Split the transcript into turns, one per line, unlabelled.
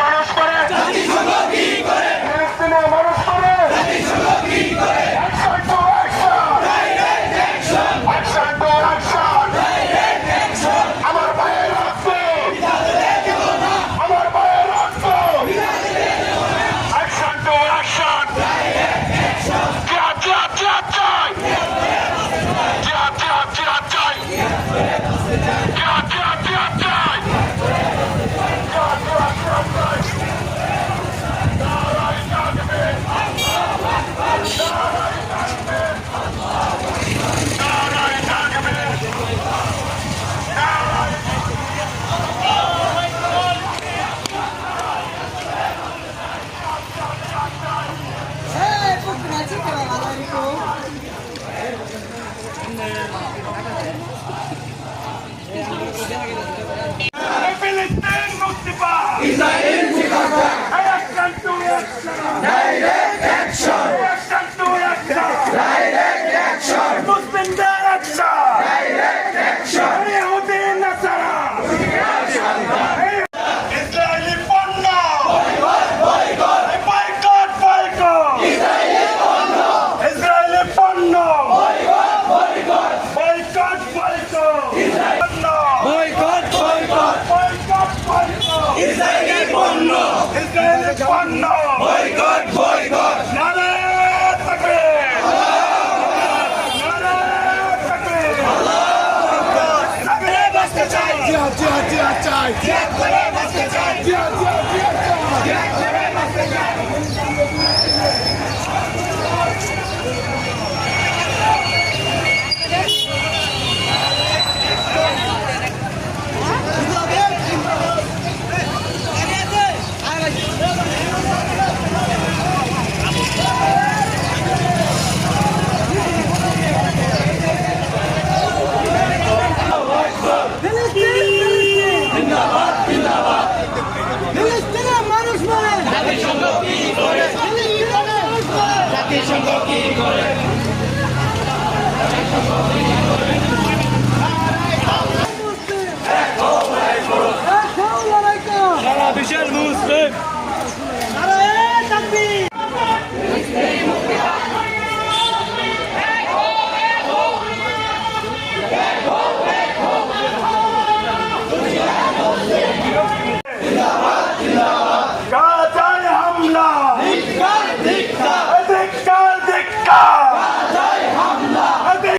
মানুষ করে ফিলিস্তিনের মানুষ করে action to action action to action আমার ভাইয়ের রক্ত আমার ভাইয়ের রক্ত অ্যাকশন টু অ্যাকশন জিহাদ জিহাদ জিহাদ চাই জিহাদ জিহাদ জিহাদ চাই জিহাদ জিহাদ জিহাদ চাই জিহাদ জিহাদ জিহাদ চাই নারায়ে তাকবীর নারায়ে তাকবীর ফিলিস্তিন মুক্তি পায় ইসরায়েল জিন্দাবাদ action to action direct action action to action direct action মুসলিমদের অ্যাকশন ডাইরেক্ট অ্যাকশন ইহুদি নাসারা ইসরায়েলি পণ্য বয়কট বয়কট বয়কট ইসরায়েলি পণ্য ইসরায়েলি পণ্য boycott boycott boycott boycott Israeli পণ্য boycott boycott boycott boycott Israeli পণ্য ইসরায়েলি পণ্য বয়কট বয়কট নারায়ে তাকবীর নারায়ে তাকবীর আল্লাহু আকবার বাঁচতে চাই জিহাদ জিহাদ জিহাদ চাই জিহাদ করে বাঁচতে চাই জিহাদ